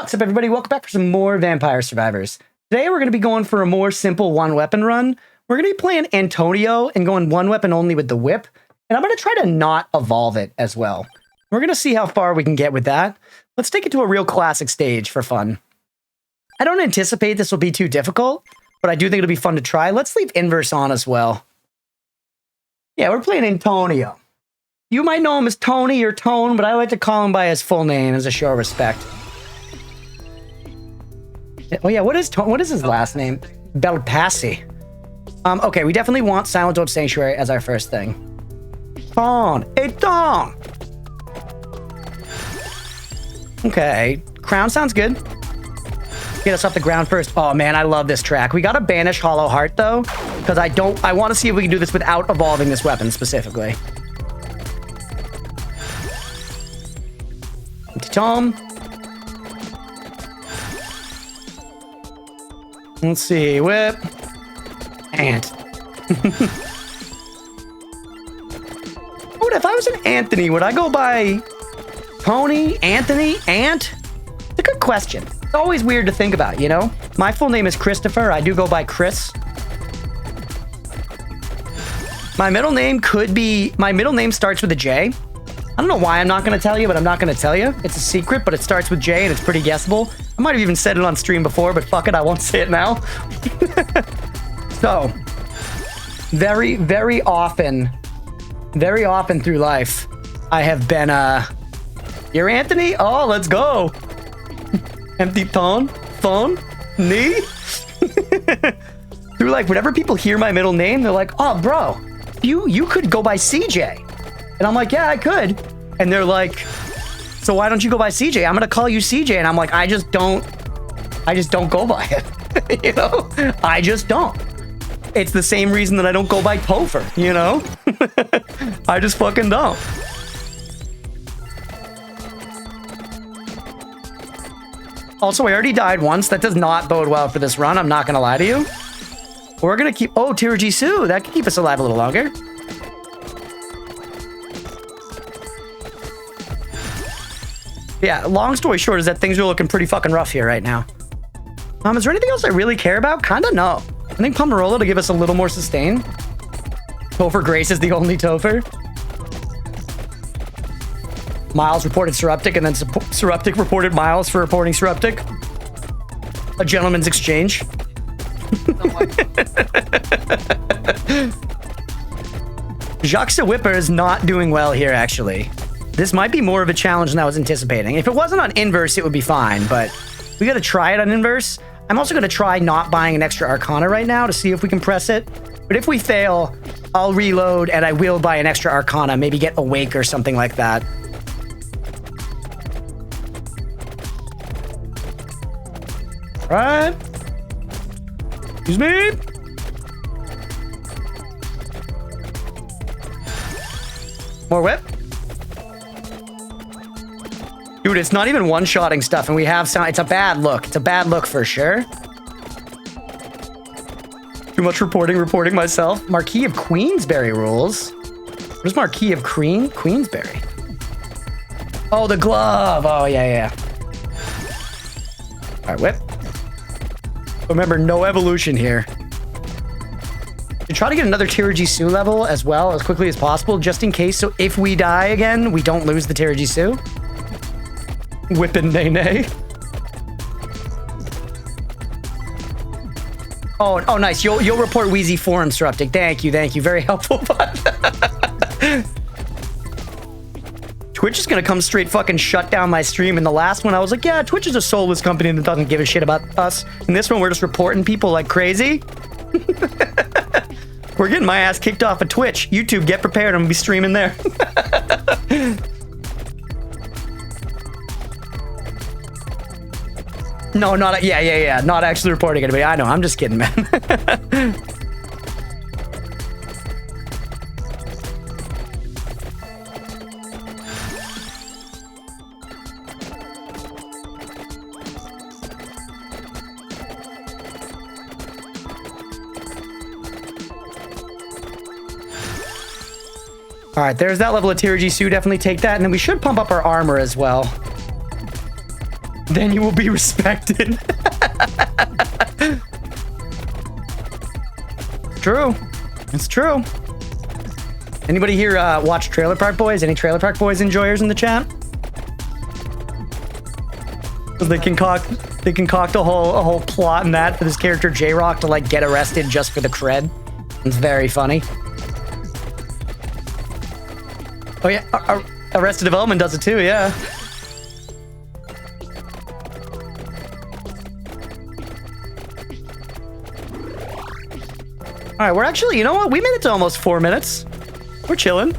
What's up, everybody? Welcome back for some more Vampire Survivors. Today, we're going to be going for a more simple one-weapon run. We're going to be playing Antonio and going one weapon only with the whip. And I'm going to try to not evolve it as well. We're going to see how far we can get with that. Let's take it to a real classic stage for fun. I don't anticipate this will be too difficult, but I do think it'll be fun to try. Let's leave Inverse on as well. Yeah, we're playing Antonio. You might know him as Tony or Tone, but I like to call him by his full name as a show of respect. Oh yeah, what is his last name? Belpassi. Okay, we definitely want Silent Old Sanctuary as our first thing. Tone! Hey, Tone! Okay, Crown sounds good. Get us off the ground first. Oh man, I love this track. We gotta banish Hollow Heart though, because I want to see if we can do this without evolving this weapon specifically. Tom. Let's see, whip. Ant. What if I was an Anthony? Would I go by Tony, Anthony, Ant? It's a good question. It's always weird to think about, you know? My full name is Christopher. I do go by Chris. My middle name starts with a J. I don't know why I'm not going to tell you, but I'm not going to tell you. It's a secret, but it starts with J and it's pretty guessable. I might have even said it on stream before, but fuck it, I won't say it now. So, very, very often through life, I have been, you're Anthony? Oh, let's go. Empty tone, phone, knee. Through life, whenever people hear my middle name, they're like, oh, bro, you could go by CJ. And I'm like, yeah, I could. And they're like, so why don't you go by CJ? I'm going to call you CJ. And I'm like, I just don't go by it. You know, I just don't. It's the same reason that I don't go by Topher, you know? I just fucking don't. Also, I already died once. That does not bode well for this run. I'm not going to lie to you. We're going to keep... Oh, Tirajisu. That could keep us alive a little longer. Yeah, long story short is that things are looking pretty fucking rough here right now. Is there anything else I really care about? Kinda no. I think Pomerola to give us a little more sustain. Topher Grace is the only Topher. Miles reported Suruptic, and then Suruptic reported Miles for reporting Suruptic. A gentleman's exchange. Jacques the Whipper is not doing well here, actually. This might be more of a challenge than I was anticipating. If it wasn't on Inverse, it would be fine, but we gotta try it on Inverse. I'm also gonna try not buying an extra Arcana right now to see if we can press it. But if we fail, I'll reload and I will buy an extra Arcana, maybe get Awake or something like that. Right. Excuse me. More whip. Dude, it's not even one-shotting stuff, and we have sound. It's a bad look. It's a bad look for sure. Too much reporting myself. Marquis of Queensberry rules. What is Marquis of Queensberry? Oh, the glove. Oh, yeah. All right, whip. Remember, no evolution here. And try to get another Tirajisu level as well as quickly as possible, just in case. So if we die again, we don't lose the Tirajisu. Whippin' Nene. Oh, nice. You'll report Wheezy Forum Suruptic. Thank you. Very helpful. Twitch is gonna come straight fucking shut down my stream. In the last one, I was like, yeah, Twitch is a soulless company that doesn't give a shit about us. In this one, we're just reporting people like crazy. We're getting my ass kicked off of Twitch. YouTube, get prepared. I'm gonna be streaming there. No, not... Yeah. Not actually reporting anybody. I know. I'm just kidding, man. All right, there's that level of Tirajisu. Definitely take that. And then we should pump up our armor as well. Then you will be respected. True. It's true. Anybody here watch Trailer Park Boys? Any Trailer Park Boys enjoyers in the chat? They concoct a whole plot in that for this character J-Rock to like get arrested just for the cred. It's very funny. Oh yeah, Arrested Development does it too, yeah. All right, we're actually, you know what? We made it to almost 4 minutes. We're chilling.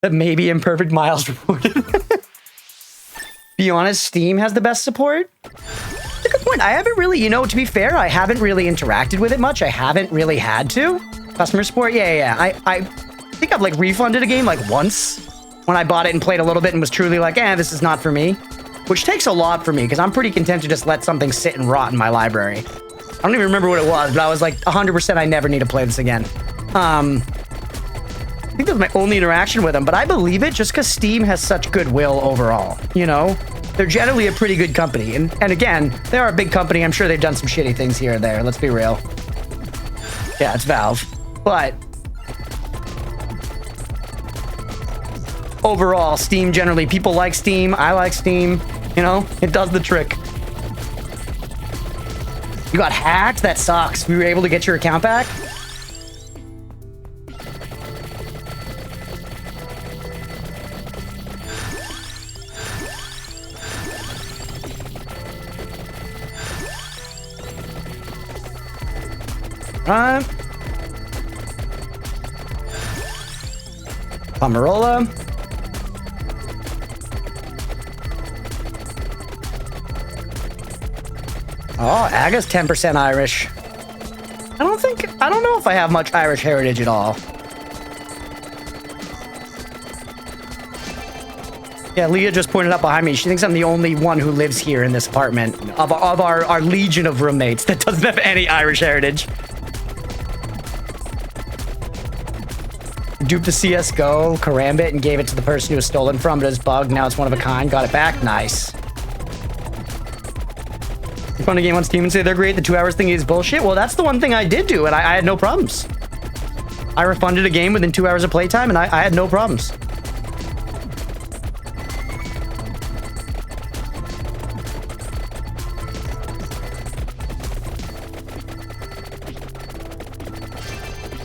That maybe imperfect miles reported. Be honest, Steam has the best support. That's a good point. I haven't really, you know, to be fair, I haven't really interacted with it much. I haven't really had to. Customer support, yeah. I think I've like refunded a game like once when I bought it and played a little bit and was truly like, this is not for me. Which takes a lot for me because I'm pretty content to just let something sit and rot in my library. I don't even remember what it was, but I was like 100% I never need to play this again. I think that was my only interaction with them, but I believe it just because Steam has such goodwill overall, you know? They're generally a pretty good company. And again, they are a big company. I'm sure they've done some shitty things here and there. Let's be real. Yeah, it's Valve. But overall, Steam generally, people like Steam. I like Steam. You know, it does the trick. You got hacked? That sucks. We were able to get your account back? Pomerola. Oh, Aga's 10% Irish. I don't know if I have much Irish heritage at all. Yeah, Leah just pointed up behind me. She thinks I'm the only one who lives here in this apartment of our legion of roommates that doesn't have any Irish heritage. Duped a CSGO, Karambit, and gave it to the person who was stolen from, but it's bugged. Now it's one of a kind. Got it back. Nice. You found a game on Steam and say they're great. The 2 hours thing is bullshit. Well, that's the one thing I did do, and I had no problems. I refunded a game within 2 hours of playtime, and I had no problems.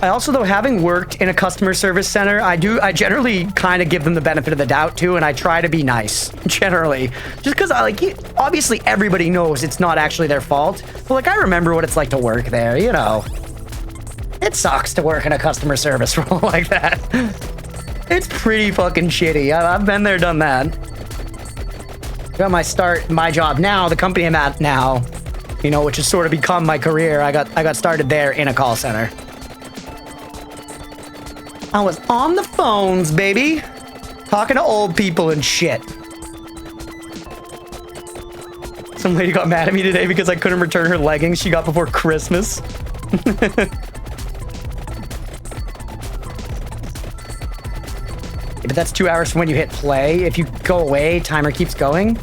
I also, though, having worked in a customer service center, I generally kind of give them the benefit of the doubt too, and I try to be nice, generally. Just because, obviously everybody knows it's not actually their fault, but like, I remember what it's like to work there, you know. It sucks to work in a customer service role like that. It's pretty fucking shitty. I've been there, done that. Got my job now, the company I'm at now, you know, which has sort of become my career. I got started there in a call center. I was on the phones, baby. Talking to old people and shit. Some lady got mad at me today because I couldn't return her leggings she got before Christmas. But that's 2 hours from when you hit play. If you go away, timer keeps going.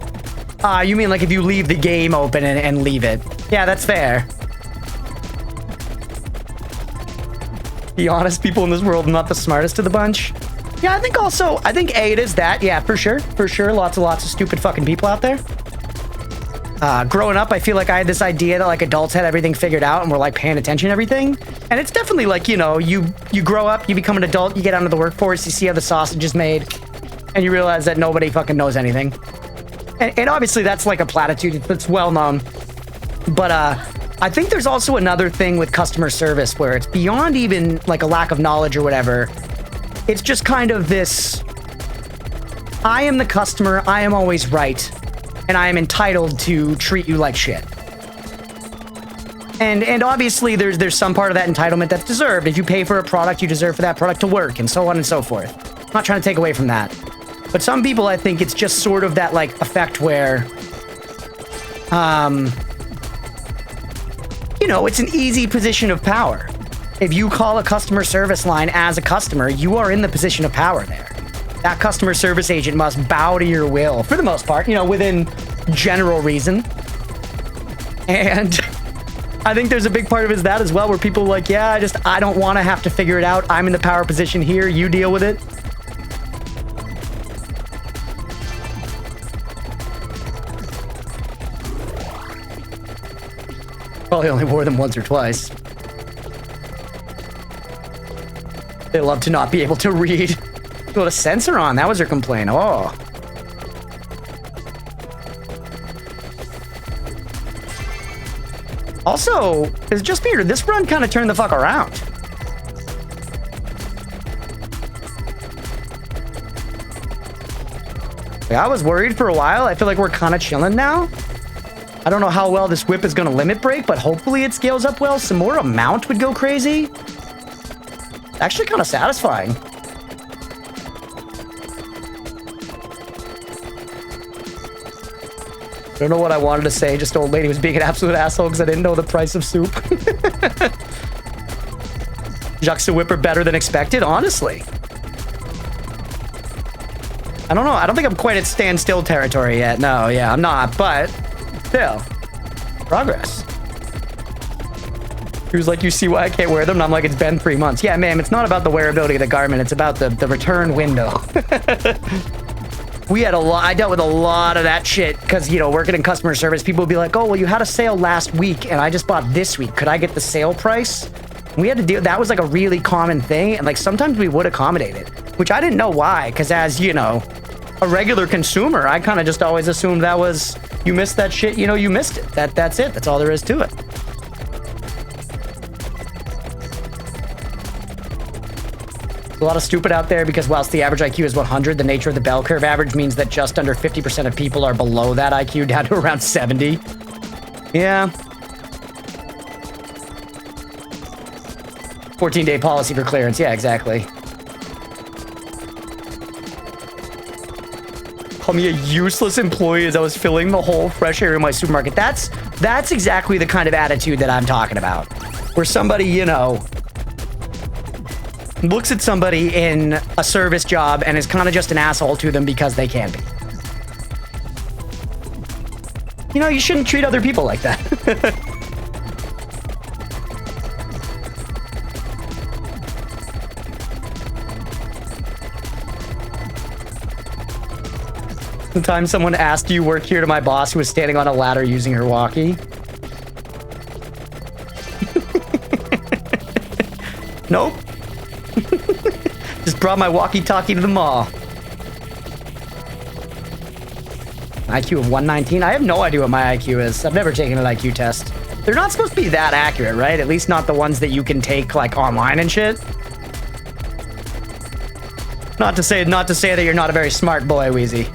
You mean like if you leave the game open and leave it. Yeah, that's fair. Be honest, people in this world are not the smartest of the bunch. Yeah, I think A, it is that. Yeah, for sure. For sure. Lots of stupid fucking people out there. Growing up, I feel like I had this idea that like adults had everything figured out and were like paying attention to everything. And it's definitely like, you know, you grow up, you become an adult, you get out into the workforce, you see how the sausage is made, and you realize that nobody fucking knows anything. And obviously that's like a platitude. It's well known. But I think there's also another thing with customer service where it's beyond even like a lack of knowledge or whatever. It's just kind of this, I am the customer, I am always right, and I am entitled to treat you like shit. And obviously there's some part of that entitlement that's deserved. If you pay for a product, you deserve for that product to work, and so on and so forth. I'm not trying to take away from that. But some people, I think it's just sort of that like effect where, you know, it's an easy position of power. If you call a customer service line as a customer, you are in the position of power there. that customer service agent must bow to your will for the most part, you know, within general reason. And I think there's a big part of it is that as well, where people are like, yeah, I don't want to have to figure it out. I'm in the power position here. You deal with it. Probably only wore them once or twice. They love to not be able to read. Put a sensor on. That was her complaint. Oh. Also, is it just me or did this run kind of turn the fuck around? Like, I was worried for a while. I feel like we're kind of chilling now. I don't know how well this whip is going to limit break, but hopefully it scales up well. Some more amount would go crazy. Actually kind of satisfying. I don't know what I wanted to say. Just old lady was being an absolute asshole because I didn't know the price of soup. Juxta Whipper better than expected, honestly. I don't know. I don't think I'm quite at standstill territory yet. No, yeah, I'm not. But still, progress. He was like, you see why I can't wear them? And I'm like, it's been 3 months. Yeah, ma'am, it's not about the wearability of the garment. It's about the return window. We had a lot. I dealt with a lot of that shit because, you know, working in customer service, people would be like, oh, well, you had a sale last week and I just bought this week. Could I get the sale price? And we had to deal. That was like a really common thing. And like sometimes we would accommodate it, which I didn't know why. Because as, you know, a regular consumer, I kind of just always assumed that was, you missed that shit, you know, you missed it. That's it. That's all there is to it. A lot of stupid out there because whilst the average IQ is 100, the nature of the bell curve average means that just under 50% of people are below that IQ, down to around 70. Yeah. 14-day policy for clearance. Yeah, exactly. Call me a useless employee as I was filling the whole fresh area in my supermarket. That's exactly the kind of attitude that I'm talking about. Where somebody, you know, looks at somebody in a service job and is kind of just an asshole to them because they can be. You know, you shouldn't treat other people like that. Sometimes someone asked, do you work here, to my boss who was standing on a ladder using her walkie. Nope. Just brought my walkie-talkie to the mall. IQ of 119? I have no idea what my IQ is. I've never taken an IQ test. They're not supposed to be that accurate, right? At least not the ones that you can take, like, online and shit. Not to say that you're not a very smart boy, Wheezy.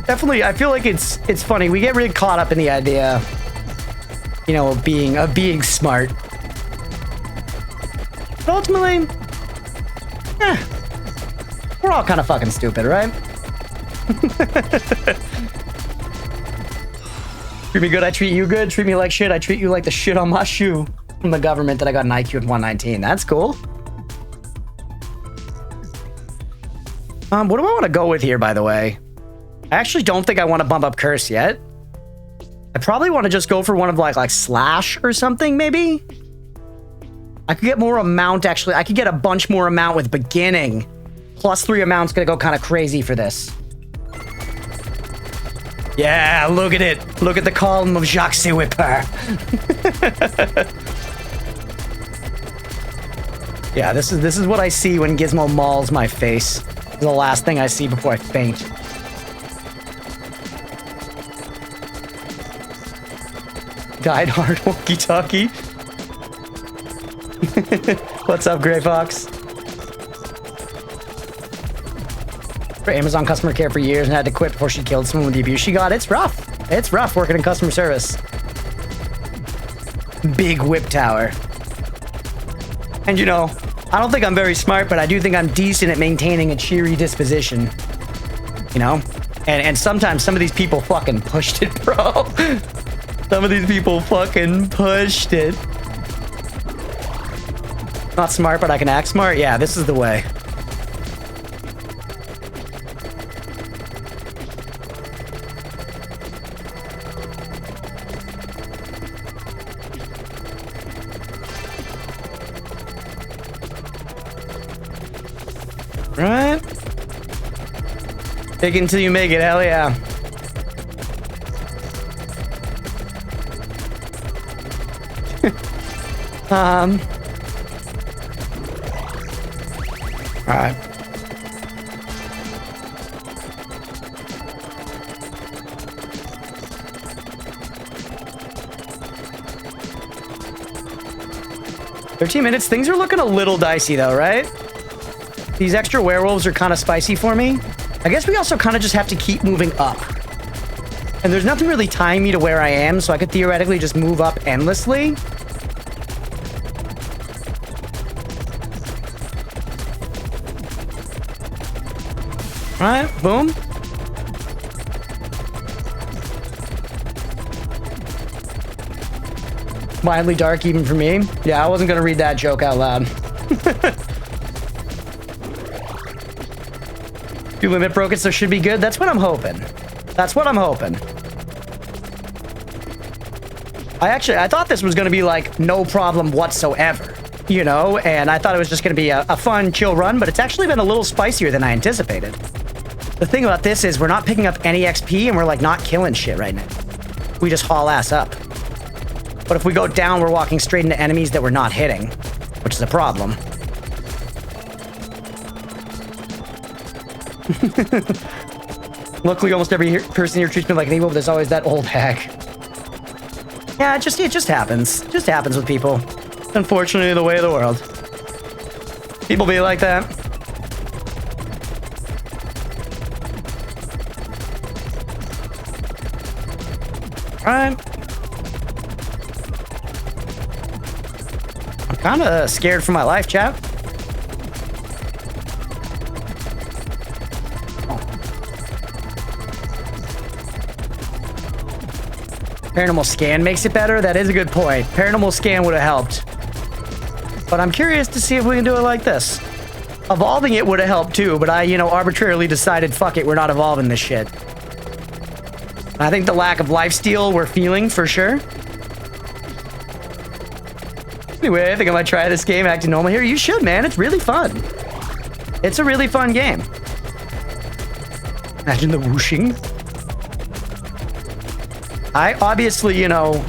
Definitely, I feel like it's funny. We get really caught up in the idea, you know, of being smart. But ultimately, we're all kind of fucking stupid, right? Treat me good, I treat you good. Treat me like shit, I treat you like the shit on my shoe. From the government that I got an IQ of 119. That's cool. What do I want to go with here, by the way? I actually don't think I want to bump up curse yet. I probably want to just go for one of like slash or something, maybe? I could get more amount, actually. I could get a bunch more amount with beginning. +3 amount's gonna go kind of crazy for this. Yeah, look at it. Look at the column of Jacques Whipper. Yeah, this is what I see when Gizmo mauls my face. This is the last thing I see before I faint. Died hard walkie-talkie. What's up, Gray Fox? For Amazon customer care for years and had to quit before she killed someone with the abuse she got. It's rough. It's rough working in customer service. Big whip tower. And you know, I don't think I'm very smart, but I do think I'm decent at maintaining a cheery disposition. You know? And sometimes some of these people fucking pushed it, bro. Some of these people fucking pushed it. Not smart, but I can act smart? Yeah, this is the way. Right? Take it until you make it, hell yeah. Alright. $13 Things are looking a little dicey though, right? These extra werewolves are kind of spicy for me. I guess we also kind of just have to keep moving up. And there's nothing really tying me to where I am, so I could theoretically just move up endlessly. Alright, boom. Mildly dark even for me. Yeah, I wasn't gonna read that joke out loud. You limit broke it, so should be good. That's what I'm hoping. That's what I'm hoping. I thought this was gonna be like no problem whatsoever, you know, and I thought it was just gonna be a fun, chill run, but it's actually been a little spicier than I anticipated. The thing about this is we're not picking up any XP and we're like not killing shit right now. We just haul ass up. But if we go down, we're walking straight into enemies that we're not hitting, which is a problem. Luckily, almost every person here treats me like an evil, but there's always that old hag. Yeah, it just happens. It just happens with people. Unfortunately, the way of the world. People be like that. Alright. I'm kind of scared for my life, chat. Paranormal scan makes it better? That is a good point. Paranormal scan would have helped. But I'm curious to see if we can do it like this. Evolving it would have helped too, but I, you know, arbitrarily decided, fuck it, we're not evolving this shit. I think the lack of lifesteal we're feeling for sure. Anyway, I think I might try this game acting normal here. You should, man. It's really fun. It's a really fun game. Imagine the whooshing. I obviously, you know,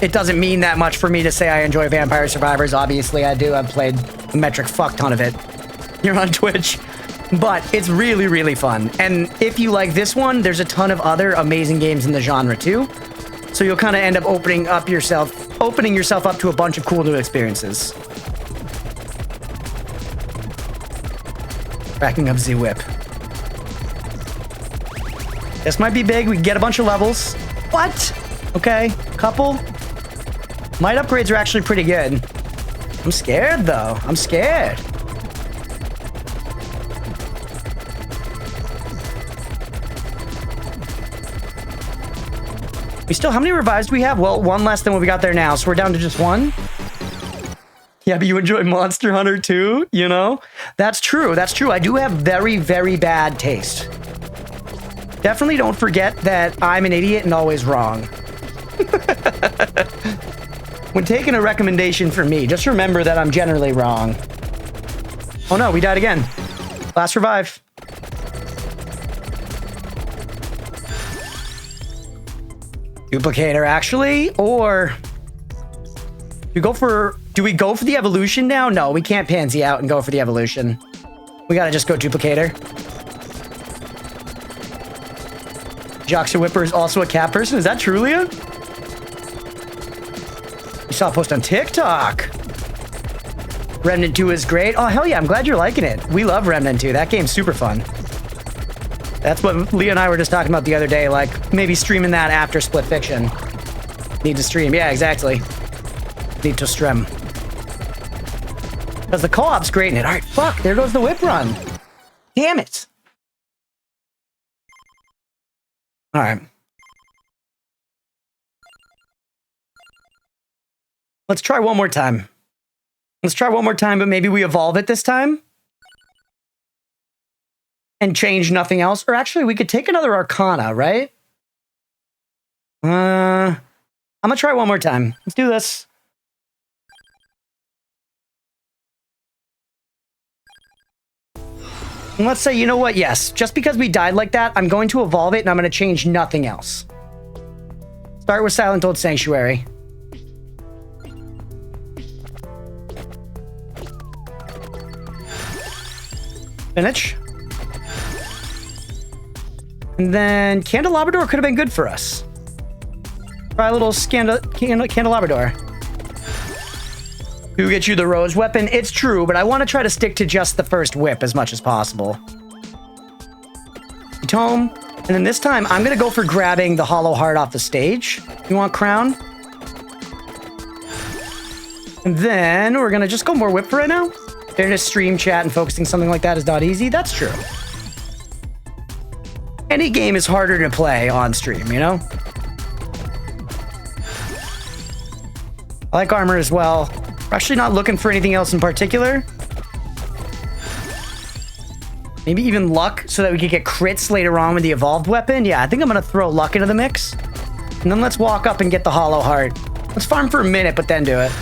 it doesn't mean that much for me to say I enjoy Vampire Survivors. Obviously, I do. I've played a metric fuck ton of it here on Twitch. But it's really, really fun. And if you like this one, there's a ton of other amazing games in the genre too. So you'll kind of end up opening yourself up to a bunch of cool new experiences. Backing up the whip. This might be big. We can get a bunch of levels. What? Okay, couple. Might upgrades are actually pretty good. I'm scared though. I'm scared. We still, how many revives do we have? Well, one less than what we got there now, so we're down to just one. Yeah, but you enjoy Monster Hunter too, you know? That's true, that's true. I do have very, very bad taste. Definitely don't forget that I'm an idiot and always wrong. When taking a recommendation from me, just remember that I'm generally wrong. Oh no, we died again. Last revive. Duplicator, actually, or do we go for the evolution now? No, we can't pansy out and go for the evolution. We gotta just go duplicator. Joxer Whipper is also a cat person. Is that true, Leah? You saw a post on TikTok. Remnant 2 is great. Oh, hell yeah, I'm glad you're liking it. We love Remnant 2. That game's super fun. That's what Leah and I were just talking about the other day, like maybe streaming that after Split Fiction. Need to stream. Yeah, exactly. Need to stream. Because the co-op's great in it. All right, fuck, there goes the whip run. Damn it. All right. Let's try one more time. Let's try one more time, but maybe we evolve it this time. And change nothing else. Or actually, we could take another Arcana, right? I'm gonna try one more time. Let's do this. And let's say, you know what? Yes, just because we died like that, I'm going to evolve it and I'm going to change nothing else. Start with Silent Old Sanctuary. Finish. And then Candelabrador could have been good for us. Try a little Candelabrador. Who gets you the Rose weapon? It's true, but I want to try to stick to just the first whip as much as possible. Tome. And then this time, I'm going to go for grabbing the Hollow Heart off the stage. You want Crown? And then we're going to just go more whip for right now. Fairness, stream, chat, and focusing something like that is not easy. That's true. Any game is harder to play on stream, you know? I like armor as well. We're actually not looking for anything else in particular. Maybe even luck so that we could get crits later on with the evolved weapon. Yeah, I think I'm going to throw luck into the mix. And then let's walk up and get the Hollow Heart. Let's farm for a minute, but then do it.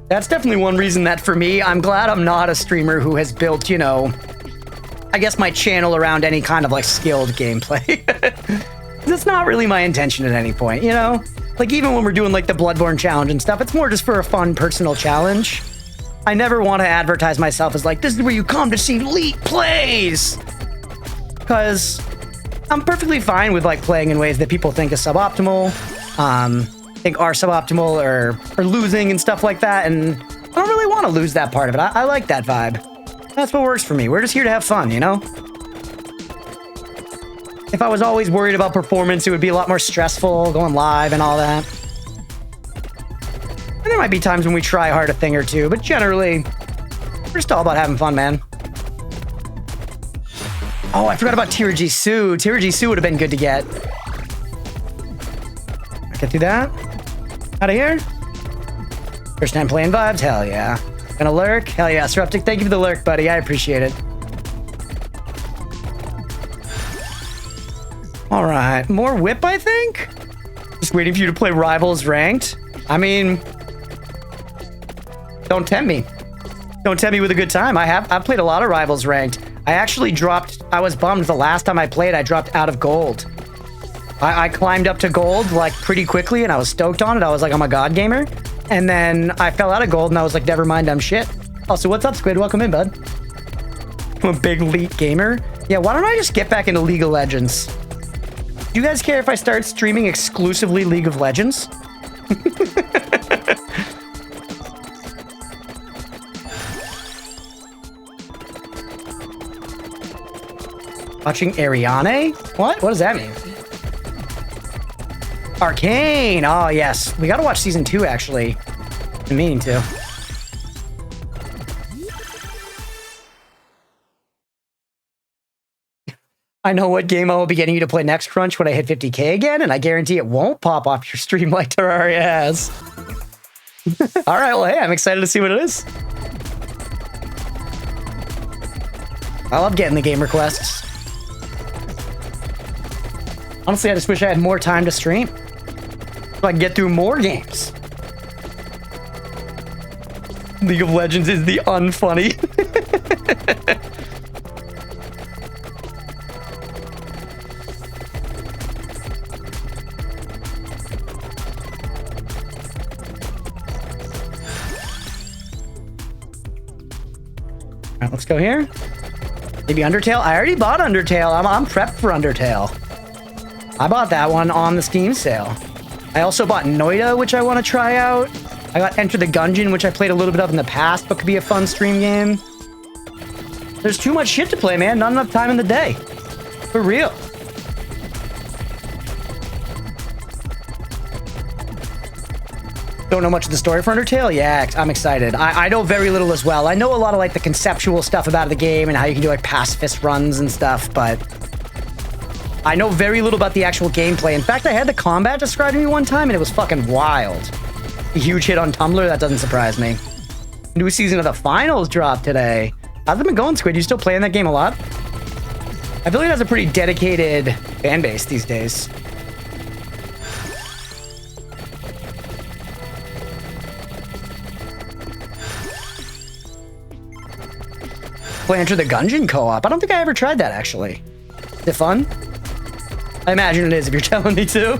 That's definitely one reason that for me, I'm glad I'm not a streamer who has built, you know, I guess my channel around any kind of like skilled gameplay. That's not really my intention at any point, you know? Like even when we're doing like the Bloodborne challenge and stuff, it's more just for a fun personal challenge. I never want to advertise myself as like, this is where you come to see elite plays. Because I'm perfectly fine with like playing in ways that people think is suboptimal. Think are suboptimal or losing and stuff like that. And I don't really want to lose that part of it. I like that vibe. That's what works for me. We're just here to have fun, you know? If I was always worried about performance, it would be a lot more stressful going live and all that. And there might be times when we try hard a thing or two, but generally, we're just all about having fun, man. Oh, I forgot about Tiraji Sue. Tiraji Sue would have been good to get. I can do that. Out of here. First time playing vibes? Hell yeah. Gonna lurk? Hell yeah. Surruptic, thank you for the lurk, buddy. I appreciate it. All right. More whip, I think? Just waiting for you to play Rivals Ranked. I mean, don't tempt me. Don't tempt me with a good time. I've played a lot of Rivals Ranked. I was bummed the last time I played, I dropped out of gold. I climbed up to gold like pretty quickly and I was stoked on it. I was like, I'm a god gamer. And then I fell out of gold and I was like, never mind, I'm shit. Also, what's up, Squid? Welcome in, bud. I'm a big elite gamer. Yeah, why don't I just get back into League of Legends? Do you guys care if I start streaming exclusively League of Legends? Watching Ariane? What? What does that mean? Arcane! Oh, yes. We gotta watch season 2, actually. I'm meaning to. I know what game I will be getting you to play next, Crunch, when I hit 50k again, and I guarantee it won't pop off your stream like Terraria has. All right, well, hey, I'm excited to see what it is. I love getting the game requests. Honestly, I just wish I had more time to stream so I can get through more games. League of Legends is the unfunny. All right, let's go here. Maybe Undertale? I already bought Undertale. I'm prepped for Undertale. I bought that one on the Steam sale. I also bought Noida, which I want to try out. I got Enter the Gungeon, which I played a little bit of in the past, but could be a fun stream game. There's too much shit to play, man. Not enough time in the day. For real. Don't know much of the story for Undertale? Yeah, I'm excited. I know very little as well. I know a lot of like the conceptual stuff about the game and how you can do like pacifist runs and stuff, but I know very little about the actual gameplay. In fact, I had the combat described to me one time and it was fucking wild. A huge hit on Tumblr, that doesn't surprise me. New season of the finals dropped today. How's it been going, Squid? You still playing that game a lot? I feel like it has a pretty dedicated fan base these days. Play Enter the Gungeon co-op. I don't think I ever tried that, actually. Is it fun? I imagine it is if you're telling me to.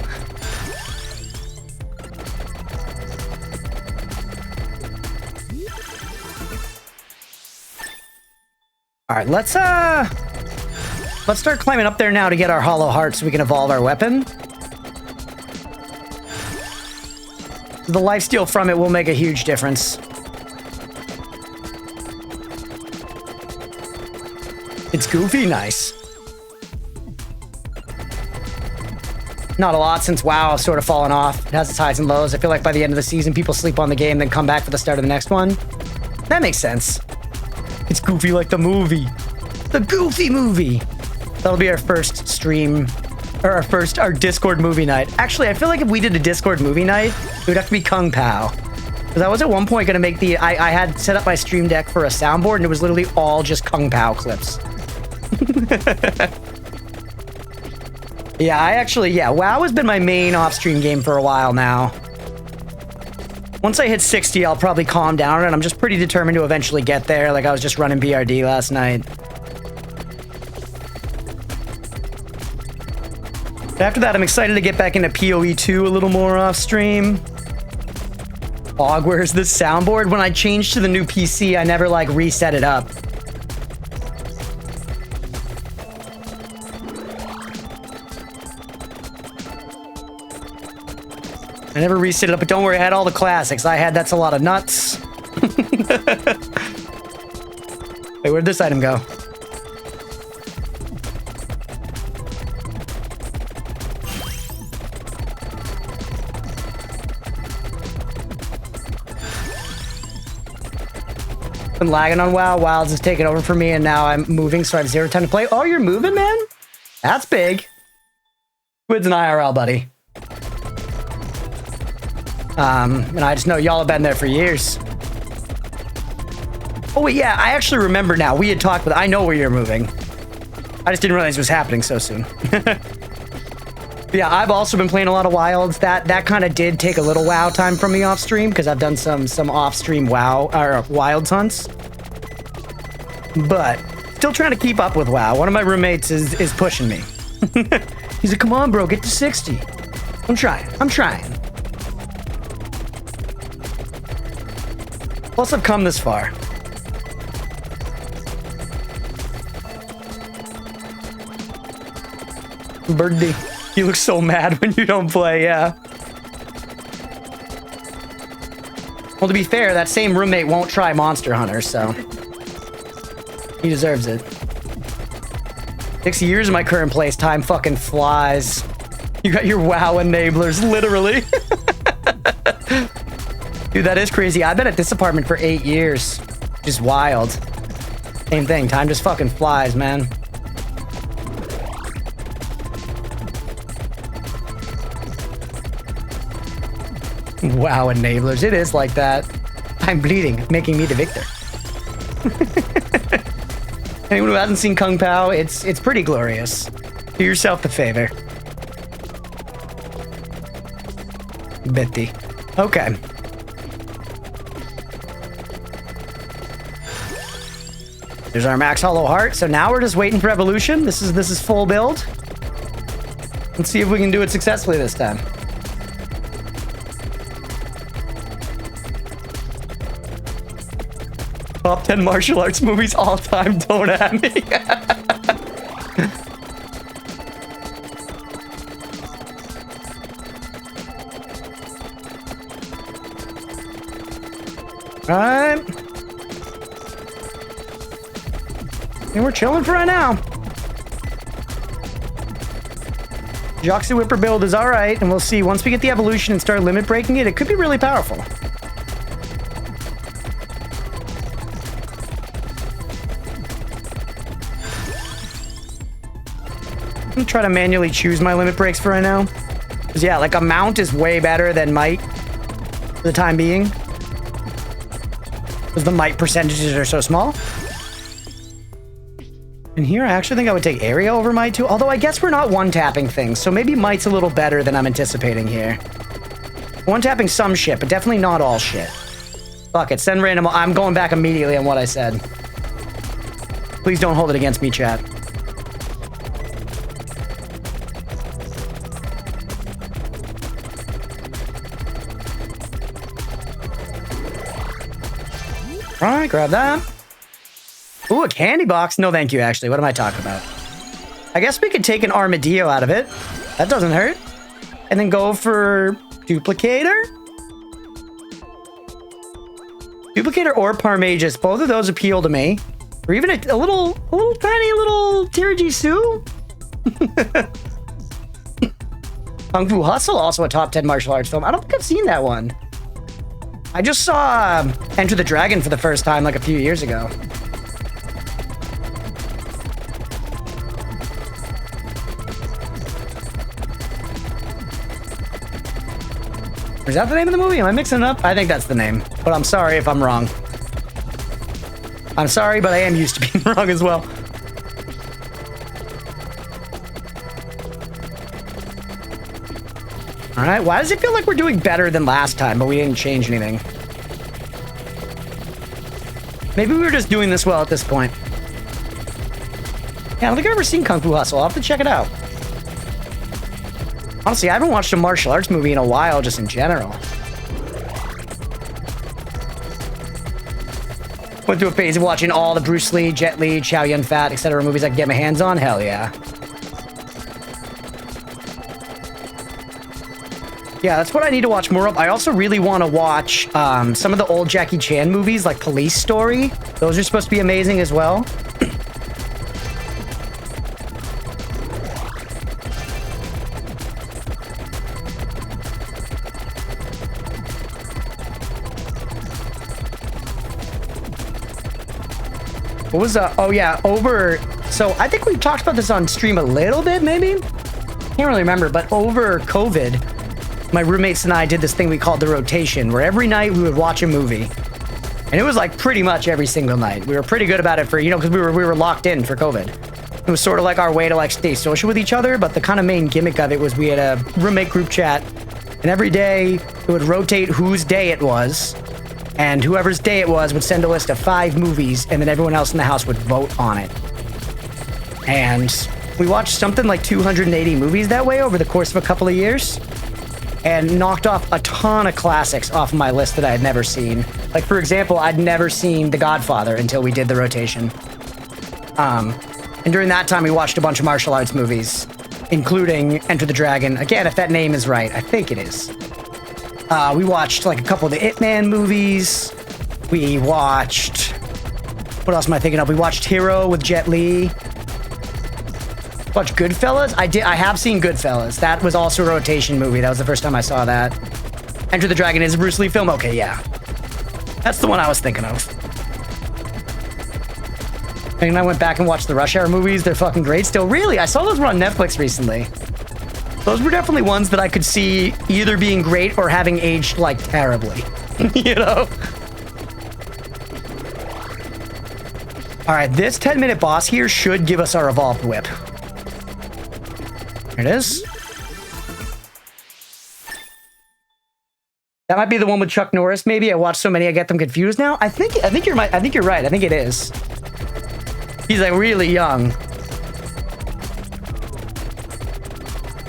All right, let's start climbing up there now to get our hollow heart so we can evolve our weapon. The lifesteal from it will make a huge difference. It's goofy, nice. Not a lot since WoW has sort of fallen off. It has its highs and lows. I feel like by the end of the season, people sleep on the game, then come back for the start of the next one. That makes sense. It's goofy like the movie. The Goofy movie. That'll be our first stream, or our Discord movie night. Actually, I feel like if we did a Discord movie night, it would have to be Kung Pao. Because I was at one point going to make the... I had set up my stream deck for a soundboard, and it was literally all just Kung Pao clips. Yeah, WoW has been my main off-stream game for a while now. Once I hit 60, I'll probably calm down, and I'm just pretty determined to eventually get there. Like, I was just running BRD last night. After that, I'm excited to get back into PoE 2 a little more off-stream. Og, where's this soundboard? When I changed to the new PC, I never, like, reset it up. I never reset it up, but don't worry, I had all the classics. I had That's a Lot of Nuts. Wait, where'd this item go? Been lagging on WoW. Wilds has taken over for me, and now I'm moving, so I have zero time to play. Oh, you're moving, man? That's big. Squid's an IRL, buddy. And I just know y'all have been there for years. Oh, wait, yeah, I actually remember now. We had talked, but I know where you're moving. I just didn't realize it was happening so soon. Yeah, I've also been playing a lot of Wilds. That kind of did take a little WoW time from me off stream, because I've done some off-stream WoW, or Wilds hunts. But still trying to keep up with WoW. One of my roommates is pushing me. He's like, come on, bro, get to 60. I'm trying. Plus, I've come this far. Birdie, you look so mad when you don't play, yeah. Well, to be fair, that same roommate won't try Monster Hunter, so he deserves it. 6 years in my current place, time fucking flies. You got your WoW enablers, literally. Dude, that is crazy. I've been at this apartment for 8 years. Just wild. Same thing. Time just fucking flies, man. WoW enablers. It is like that. I'm bleeding, making me the victor. Anyone who hasn't seen Kung Pao, it's pretty glorious. Do yourself the favor. Betty. Okay. There's our max hollow heart. So now we're just waiting for evolution. This is full build. Let's see if we can do it successfully this time. Top 10 martial arts movies all time. Don't at me. All right. And we're chilling for right now. Joxy Whipper build is all right, and we'll see. Once we get the evolution and start limit breaking it, it could be really powerful. I'm gonna try to manually choose my limit breaks for right now. Because yeah, like a mount is way better than might for the time being. Because the might percentages are so small. And here, I actually think I would take area over might too. Although I guess we're not one-tapping things, so maybe might's a little better than I'm anticipating here. One-tapping some shit, but definitely not all shit. Fuck it, send random. I'm going back immediately on what I said. Please don't hold it against me, chat. All right, grab that. Ooh, a candy box. No, thank you, actually. What am I talking about? I guess we could take an armadillo out of it. That doesn't hurt. And then go for duplicator. Duplicator or Parmagus. Both of those appeal to me. Or even a little tiny little Tirajisu. Kung Fu Hustle, also a top 10 martial arts film. I don't think I've seen that one. I just saw Enter the Dragon for the first time like a few years ago. Is that the name of the movie? Am I mixing it up? I think that's the name, but I'm sorry if I'm wrong. I'm sorry, but I am used to being wrong as well. All right, why does it feel like we're doing better than last time, but we didn't change anything? Maybe we were just doing this well at this point. Yeah, I don't think I've ever seen Kung Fu Hustle. I'll have to check it out. Honestly, I haven't watched a martial arts movie in a while, just in general. Went through a phase of watching all the Bruce Lee, Jet Li, Chow Yun-Fat, etc. movies I can get my hands on. Hell yeah. Yeah, that's what I need to watch more of. I also really want to watch some of the old Jackie Chan movies, like Police Story. Those are supposed to be amazing as well. What was oh yeah, over, so I think we talked about this on stream a little bit, maybe? Can't really remember, but over COVID, my roommates and I did this thing we called the rotation, where every night we would watch a movie. And it was like pretty much every single night. We were pretty good about it for, you know, because we were locked in for COVID. It was sort of like our way to like stay social with each other, but the kind of main gimmick of it was we had a roommate group chat, and every day it would rotate whose day it was. And whoever's day it was would send a list of 5 movies, and then everyone else in the house would vote on it. And we watched something like 280 movies that way over the course of a couple of years, and knocked off a ton of classics off of my list that I had never seen. Like, for example, I'd never seen The Godfather until we did the rotation. And during that time, we watched a bunch of martial arts movies, including Enter the Dragon. Again, if that name is right, I think it is. We watched like a couple of the Ip Man movies. We watched, what else am I thinking of? We watched Hero with Jet Li. Watched Goodfellas. I have seen Goodfellas. That was also a rotation movie. That was the first time I saw that. Enter the Dragon is a Bruce Lee film. Okay, yeah. That's the one I was thinking of. And I went back and watched the Rush Hour movies. They're fucking great still. Really? I saw those were on Netflix recently. Those were definitely ones that I could see either being great or having aged, like, terribly. You know? Alright, this 10-minute boss here should give us our evolved whip. There it is. That might be the one with Chuck Norris, maybe. I watched so many I get them confused now. I think you're right. I think you're right. I think it is. He's, like, really young.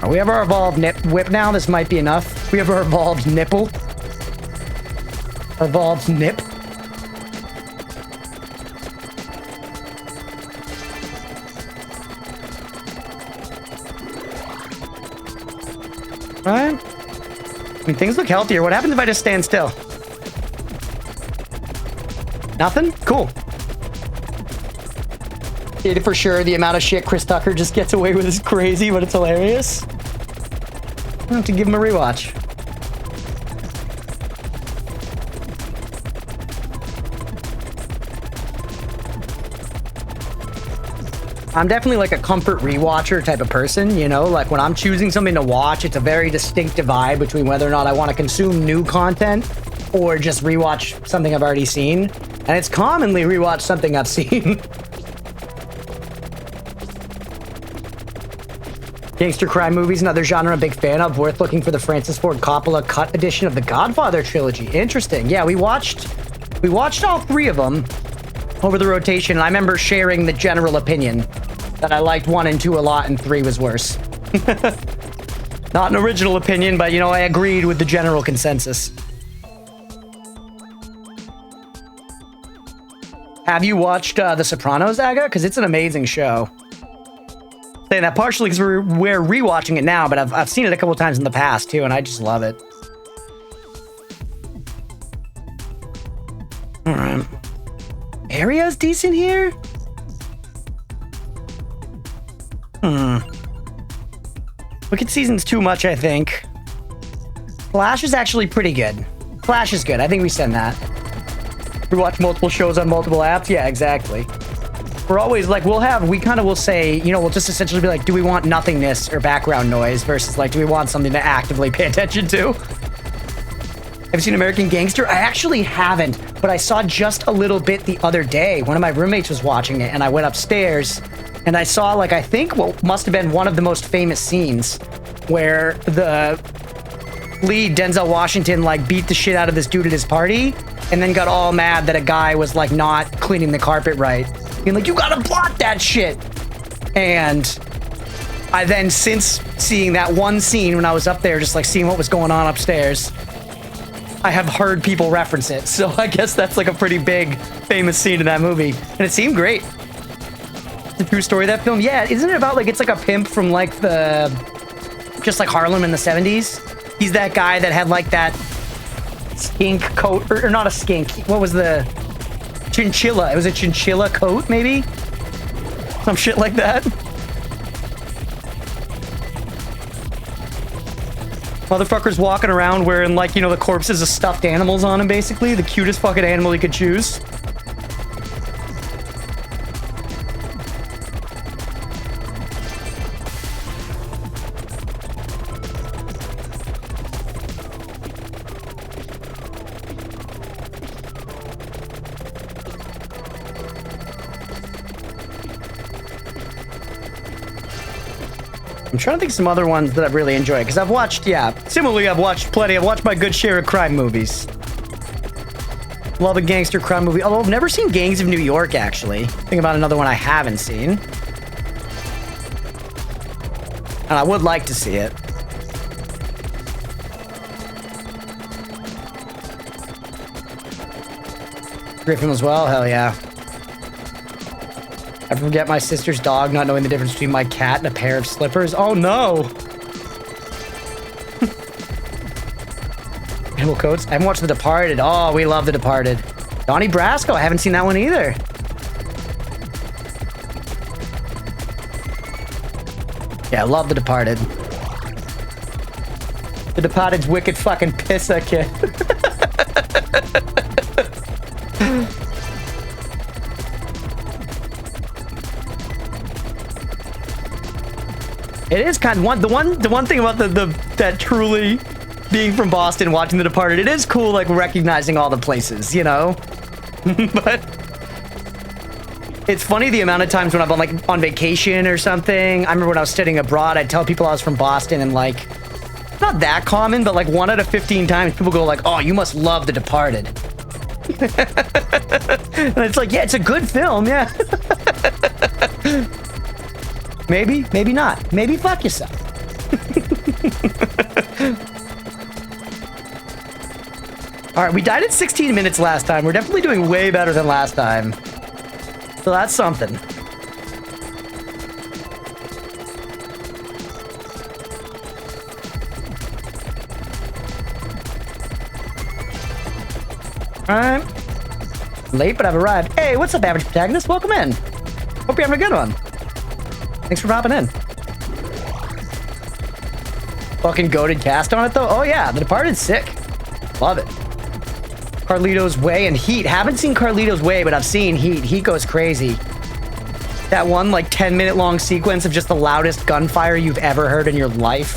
We have our evolved whip now. This might be enough. We have our evolved nipple. Our evolved nip. Right? I mean, things look healthier. What happens if I just stand still? Nothing? Cool. For sure, the amount of shit Chris Tucker just gets away with is crazy, but it's hilarious. I'll have to give him a rewatch. I'm definitely like a comfort rewatcher type of person, you know? Like when I'm choosing something to watch, it's a very distinctive vibe between whether or not I want to consume new content or just rewatch something I've already seen. And it's commonly rewatch something I've seen. Gangster crime movies, another genre I'm a big fan of, worth looking for the Francis Ford Coppola cut edition of the Godfather trilogy. Interesting. Yeah, we watched all three of them over the rotation, and I remember sharing the general opinion that I liked 1 and 2 a lot and 3 was worse. Not an original opinion, but you know, I agreed with the general consensus. Have you watched The Sopranos, Aga? Because it's an amazing show. Saying that partially because we're rewatching it now, but I've seen it a couple times in the past too, and I just love it. All right, area's decent here. Wicked Season's too much, I think. Flash is actually pretty good. Flash is good. I think we send that. We watch multiple shows on multiple apps. Yeah, exactly. We're always like, we kind of will say, you know, we'll just essentially be like, do we want nothingness or background noise versus like, do we want something to actively pay attention to? Have you seen American Gangster? I actually haven't, but I saw just a little bit the other day. One of my roommates was watching it and I went upstairs and I saw like, I think what must have been one of the most famous scenes where the lead Denzel Washington like beat the shit out of this dude at his party and then got all mad that a guy was like not cleaning the carpet right. Being like, you gotta blot that shit. And I then, since seeing that one scene when I was up there, just like seeing what was going on upstairs, I have heard people reference it. So I guess that's like a pretty big, famous scene in that movie. And it seemed great. The true story of that film. Yeah, isn't it about like, it's like a pimp from like just like Harlem in the 70s? He's that guy that had like that skink coat, or not a skink. What was the... Chinchilla. It was a chinchilla coat, maybe? Some shit like that. Motherfuckers walking around wearing, like, you know, the corpses of stuffed animals on him, basically. The cutest fucking animal you could choose. I'm trying to think of some other ones that I've really enjoyed, because I've watched, similarly, I've watched plenty. I've watched my good share of crime movies. Love a gangster crime movie, although I've never seen Gangs of New York, actually. Think about another one I haven't seen. And I would like to see it. Griffin as well, hell yeah. I forget my sister's dog not knowing the difference between my cat and a pair of slippers. Oh no! Animal coats. I haven't watched The Departed. Oh, we love The Departed. Donnie Brasco. I haven't seen that one either. Yeah, I love The Departed. The Departed's wicked fucking pissa, kid. It is kind of the one thing about that truly being from Boston, watching The Departed, it is cool, like recognizing all the places, you know. But it's funny the amount of times when I'm on vacation or something. I remember when I was studying abroad, I'd tell people I was from Boston, and like, not that common, but like 1 out of 15 times, people go like, "Oh, you must love The Departed." And it's like, yeah, it's a good film, yeah. Maybe, maybe not. Maybe fuck yourself. All right, we died at 16 minutes last time. We're definitely doing way better than last time. So that's something. All right. Late, but I've arrived. Hey, what's up, average protagonist? Welcome in. Hope you're having a good one. Thanks for popping in. Fucking goated cast on it though. Oh yeah, The Departed's sick. Love it. Carlito's Way and Heat. Haven't seen Carlito's Way, but I've seen Heat. Heat goes crazy. That one like 10-minute long sequence of just the loudest gunfire you've ever heard in your life.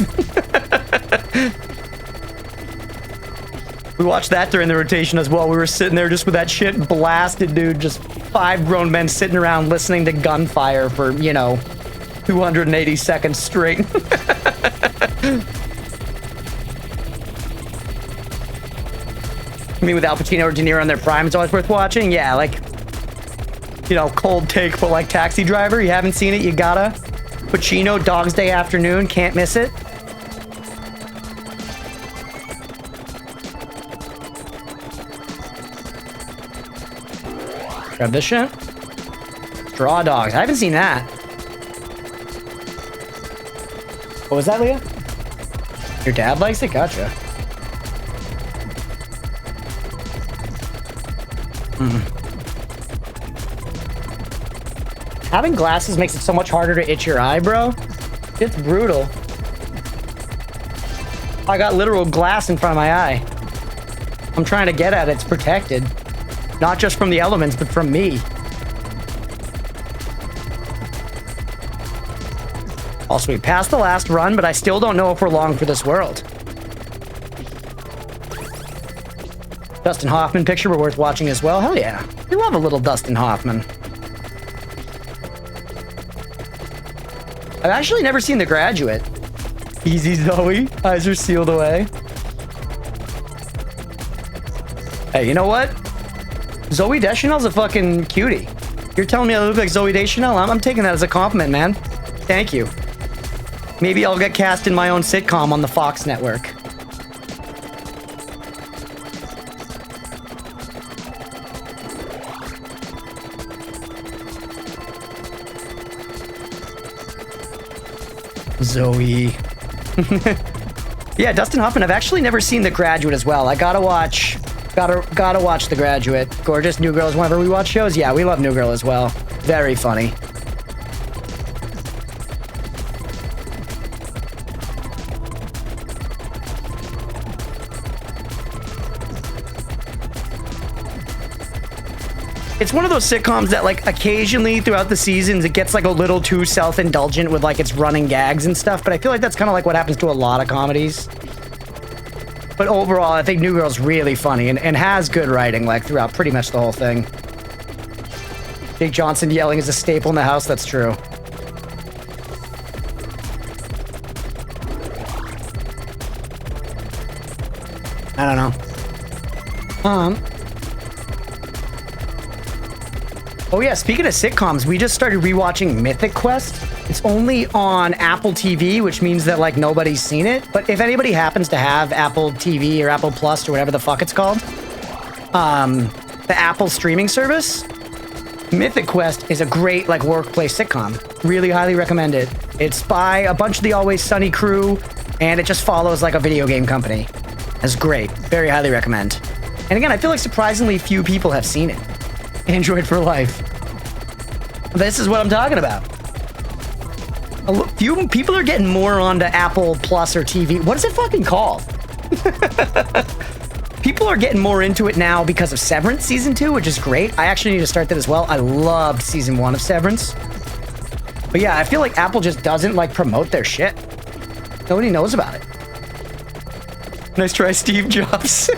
We watched that during the rotation as well. We were sitting there just with that shit blasted, dude. Just 5 grown men sitting around listening to gunfire for, you know, 280 seconds straight. I mean, with Al Pacino or De Niro in their prime, it's always worth watching. Yeah, like, you know, cold take, but like Taxi Driver, you haven't seen it, you gotta. Pacino, Dog's Day Afternoon, can't miss it. Grab this shit. Straw Dogs. I haven't seen that. What was that, Leah? Your dad likes it? Gotcha. Having glasses makes it so much harder to itch your eye, bro. It's brutal. I got literal glass in front of my eye. I'm trying to get at it. It's protected. Not just from the elements, but from me. Also, we passed the last run, but I still don't know if we're long for this world. Dustin Hoffman picture were worth watching as well. Hell yeah. We love a little Dustin Hoffman. I've actually never seen The Graduate. Easy, Zoe. Eyes are sealed away. Hey, you know what? Zoe Deschanel's a fucking cutie. You're telling me I look like Zoe Deschanel? I'm taking that as a compliment, man. Thank you. Maybe I'll get cast in my own sitcom on the Fox network. Zoe. Yeah, Dustin Hoffman. I've actually never seen The Graduate as well. I gotta watch The Graduate. Gorgeous. New Girl is whenever we watch shows. Yeah, we love New Girl as well. Very funny. It's one of those sitcoms that, like, occasionally throughout the seasons, it gets, like, a little too self-indulgent with, like, its running gags and stuff, but I feel like that's kind of like what happens to a lot of comedies. But overall, I think New Girl's really funny and has good writing, like, throughout pretty much the whole thing. Jake Johnson yelling is a staple in the house, that's true. I don't know. Oh yeah, speaking of sitcoms, we just started rewatching Mythic Quest. It's only on Apple TV, which means that like nobody's seen it. But if anybody happens to have Apple TV or Apple Plus or whatever the fuck it's called, the Apple streaming service, Mythic Quest is a great like workplace sitcom. Really highly recommend it. It's by a bunch of the Always Sunny crew, and it just follows like a video game company. It's great. Very highly recommend. And again, I feel like surprisingly few people have seen it. Android for life. This is what I'm talking about. A few people are getting more onto Apple Plus or TV. What is it fucking called? People are getting more into it now because of Severance Season 2, which is great. I actually need to start that as well. I loved Season 1 of Severance. But yeah, I feel like Apple just doesn't like promote their shit. Nobody knows about it. Nice try, Steve Jobs.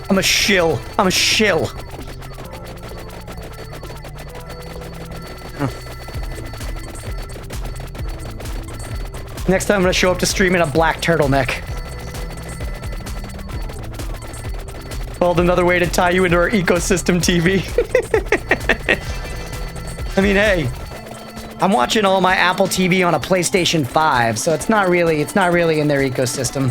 I'm a shill. I'm a shill. Next time I'm gonna show up to stream in a black turtleneck. Called another way to tie you into our ecosystem, TV. I mean, hey, I'm watching all my Apple TV on a PlayStation 5, so it's not really in their ecosystem.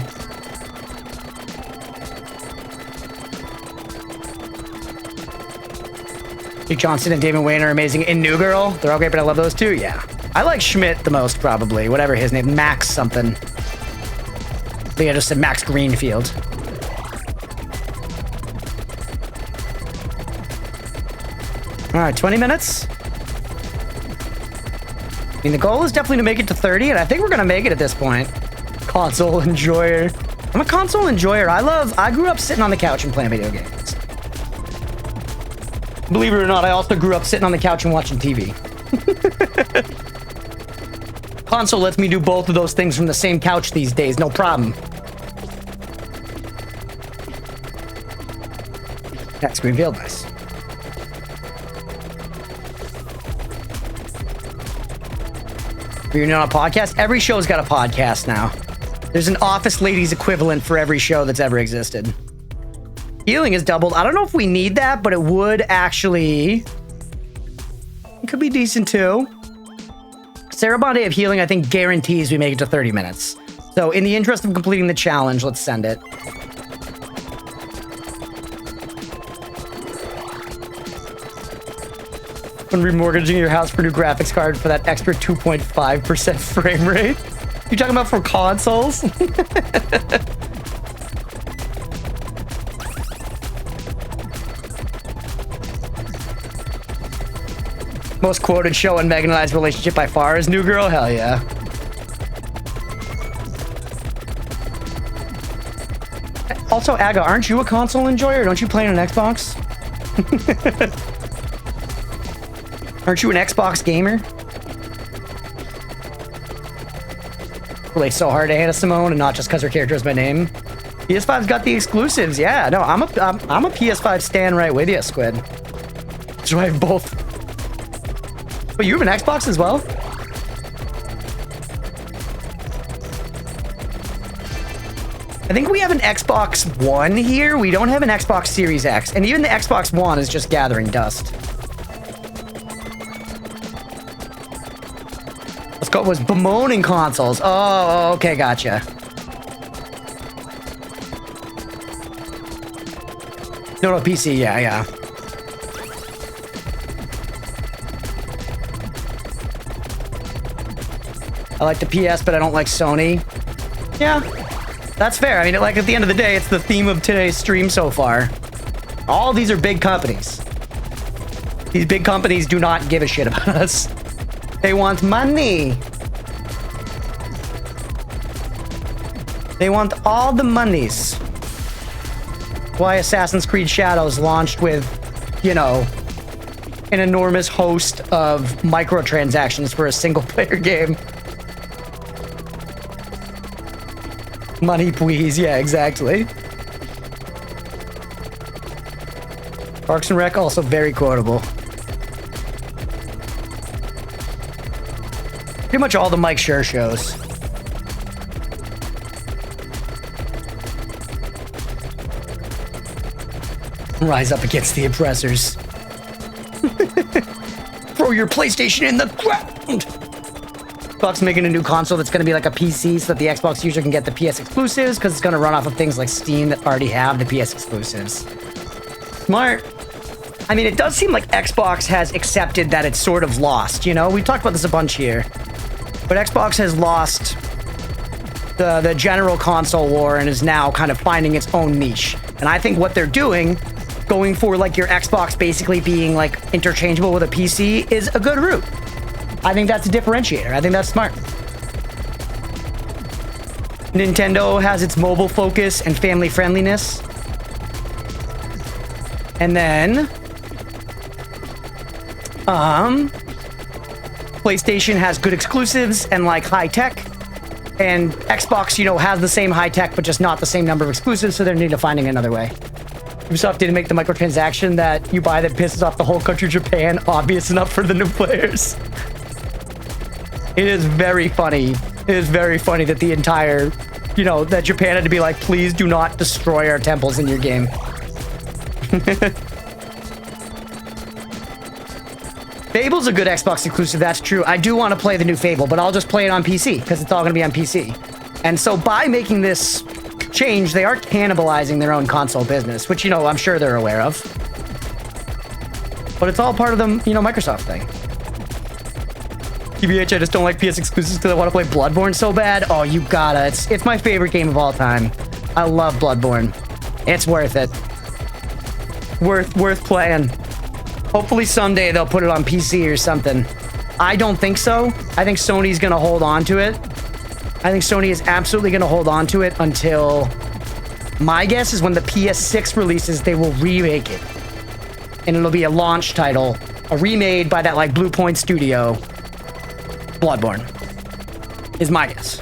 Jake Johnson and David Wayne are amazing in New Girl. They're all great, but I love those too. Yeah. I like Schmidt the most, probably. Whatever his name. Max something. Leah just said Max Greenfield. Alright, 20 minutes. I mean, the goal is definitely to make it to 30, and I think we're going to make it at this point. Console enjoyer. I'm a console enjoyer. I grew up sitting on the couch and playing video games. Believe it or not, I also grew up sitting on the couch and watching TV. Console lets me do both of those things from the same couch these days, no problem. That screen revealed nice. Reunion on a podcast? Every show's got a podcast now. There's an Office Ladies equivalent for every show that's ever existed. Healing is doubled. I don't know if we need that, but it would actually... It could be decent too. Sarabande of healing, I think, guarantees we make it to 30 minutes. So in the interest of completing the challenge, let's send it. When remortgaging your house for new graphics card for that extra 2.5% frame rate. You talking about for consoles? Most quoted show in Megan and I's relationship by far is New Girl? Hell yeah. Also, Aga, aren't you a console enjoyer? Don't you play on an Xbox? Aren't you an Xbox gamer? Relates so hard to Hannah Simone, and not just because her character is my name. PS5's got the exclusives. Yeah, no, I'm a PS5 stan right with you, Squid. That's why I have both. But you have an Xbox as well? I think we have an Xbox One here. We don't have an Xbox Series X, and even the Xbox One is just gathering dust. Scott was bemoaning consoles. Oh, okay, gotcha. No, PC, yeah. I like the PS, but I don't like Sony. Yeah, that's fair. I mean, like, at the end of the day, it's the theme of today's stream so far. All these are big companies. These big companies do not give a shit about us. They want money. They want all the monies. Why Assassin's Creed Shadows launched with, you know, an enormous host of microtransactions for a single-player game. Money, please. Yeah, exactly. Parks and Rec, also very quotable. Pretty much all the Mike Schur shows. Rise up against the oppressors. Throw your PlayStation in the ground! Xbox making a new console that's going to be like a PC so that the Xbox user can get the PS exclusives because it's going to run off of things like Steam that already have the PS exclusives. Smart. I mean, it does seem like Xbox has accepted that it's sort of lost, you know? We've talked about this a bunch here. But Xbox has lost the general console war and is now kind of finding its own niche. And I think what they're doing, going for like your Xbox basically being like interchangeable with a PC, is a good route. I think that's a differentiator. I think that's smart. Nintendo has its mobile focus and family friendliness. And then PlayStation has good exclusives and like high tech, and Xbox, you know, has the same high tech but just not the same number of exclusives, so they're needing to finding another way. Ubisoft didn't make the microtransaction that you buy that pisses off the whole country of Japan obvious enough for the new players. It is very funny. It is very funny that the entire, you know, that Japan had to be like, please do not destroy our temples in your game. Fable's a good Xbox exclusive, that's true. I do want to play the new Fable, but I'll just play it on PC, because it's all going to be on PC. And so by making this change, they are cannibalizing their own console business, which, you know, I'm sure they're aware of. But it's all part of the, you know, Microsoft thing. TBH, I just don't like PS exclusives because I want to play Bloodborne so bad. Oh, you gotta. It's my favorite game of all time. I love Bloodborne. It's worth it. Worth playing. Hopefully someday they'll put it on PC or something. I don't think so. I think Sony's gonna hold on to it I think Sony is absolutely going to hold on to it until, my guess is when the PS6 releases, they will remake it. And it'll be a launch title, a remade by that like Blue Point studio, Bloodborne, is my guess.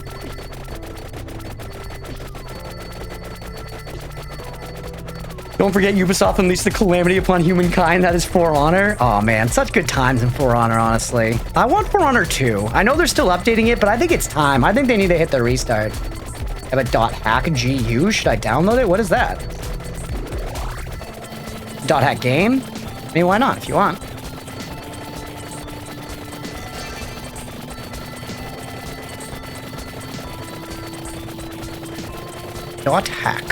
Don't forget Ubisoft unleashed the calamity upon humankind. That is For Honor. Oh man, such good times in For Honor, honestly. I want For Honor 2. I know they're still updating it, but I think it's time. I think they need to hit the restart. I have a .hack GU. Should I download it? What is that? .hack game? I mean, why not if you want? .hack.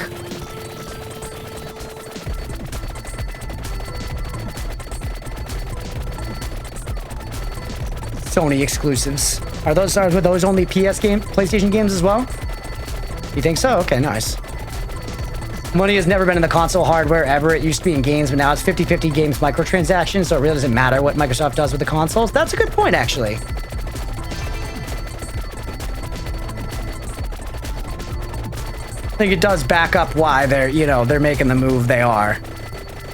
Sony exclusives. Are those only PlayStation games as well? You think so? Okay, nice. Money has never been in the console hardware ever. It used to be in games, but now it's 50-50 games microtransactions, so it really doesn't matter what Microsoft does with the consoles. That's a good point, actually. I think it does back up why they're making the move they are.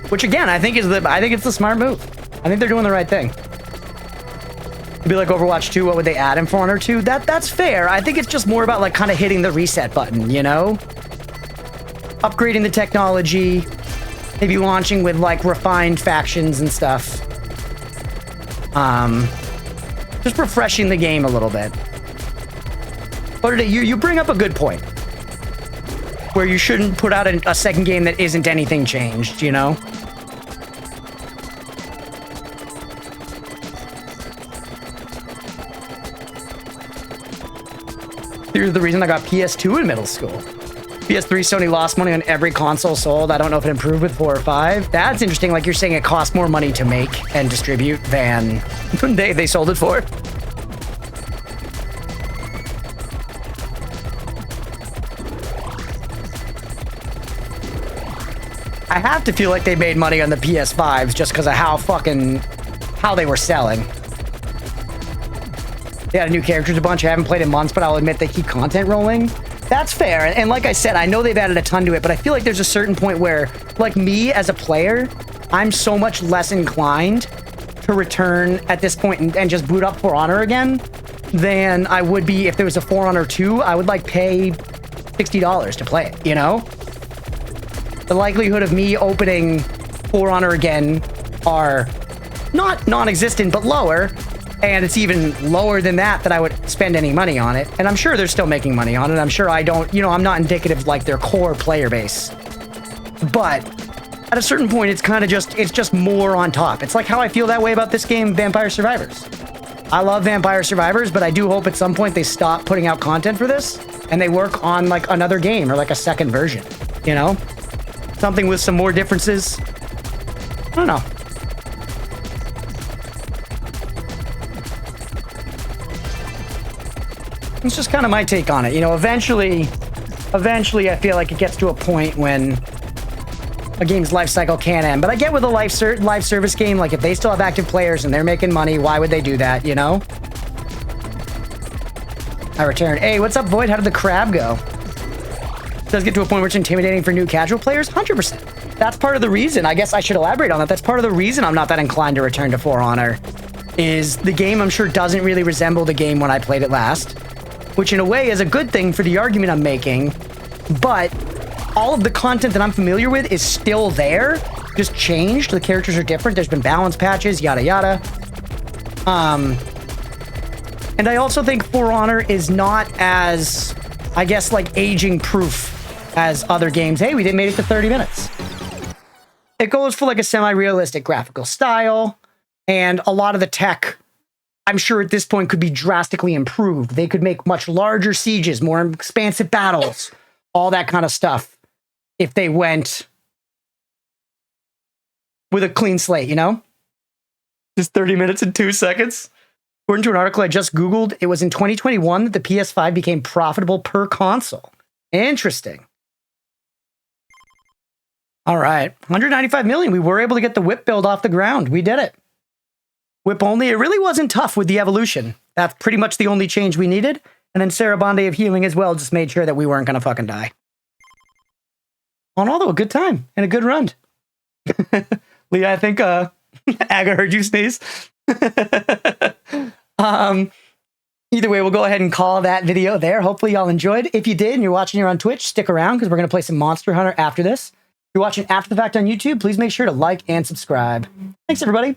Which again, I think it's the smart move. I think they're doing the right thing. It'd be like Overwatch 2, what would they add in For Honor 2? That's fair. I think it's just more about like kind of hitting the reset button, you know? Upgrading the technology, maybe launching with like refined factions and stuff. Just refreshing the game a little bit. But you bring up a good point. Where you shouldn't put out a second game that isn't anything changed, you know? Here's the reason I got PS2 in middle school. PS3, Sony lost money on every console sold. I don't know if it improved with 4 or 5. That's interesting. Like you're saying it costs more money to make and distribute than they sold it for. I have to feel like they made money on the PS5s just because of how they were selling. They added new characters a bunch. I haven't played in months, but I'll admit they keep content rolling. That's fair. And like I said, I know they've added a ton to it, but I feel like there's a certain point where, like me as a player, I'm so much less inclined to return at this point and just boot up For Honor again than I would be if there was a For Honor 2. I would like pay $60 to play it, you know? The likelihood of me opening For Honor again are not non-existent, but lower. And it's even lower than that I would spend any money on it. And I'm sure they're still making money on it. I'm sure I'm not indicative of like their core player base. But at a certain point, it's kind of it's just more on top. It's like how I feel that way about this game, Vampire Survivors. I love Vampire Survivors, but I do hope at some point they stop putting out content for this and they work on like another game or like a second version, you know? Something with some more differences. I don't know. It's just kind of my take on it. You know, eventually I feel like it gets to a point when a game's life cycle can end. But I get with a live service game, like if they still have active players and they're making money, why would they do that, you know? I return. Hey, what's up, Void? How did the crab go? It does get to a point where it's intimidating for new casual players? 100%. That's part of the reason. I guess I should elaborate on that. That's part of the reason I'm not that inclined to return to For Honor. Is the game, I'm sure, doesn't really resemble the game when I played it last. Which in a way is a good thing for the argument I'm making, but all of the content that I'm familiar with is still there, just changed. The characters are different. There's been balance patches, yada yada. And I also think For Honor is not as, I guess, like aging proof as other games. Hey, we made it to 30 minutes. It goes for like a semi-realistic graphical style, and a lot of the tech, I'm sure at this point could be drastically improved. They could make much larger sieges, more expansive battles, all that kind of stuff if they went with a clean slate, you know? Just 30 minutes and 2 seconds. According to an article I just Googled, it was in 2021 that the PS5 became profitable per console. Interesting. All right, 195 million. We were able to get the whip build off the ground. We did it. Whip only. It really wasn't tough with the evolution. That's pretty much the only change we needed. And then Sarah Bondi of healing as well just made sure that we weren't going to fucking die. On all, though, a good time and a good run. Leah, I think Aga heard you sneeze. Either way, we'll go ahead and call that video there. Hopefully y'all enjoyed. If you did and you're watching here on Twitch, stick around because we're going to play some Monster Hunter after this. If you're watching after the fact on YouTube, please make sure to like and subscribe. Thanks, everybody.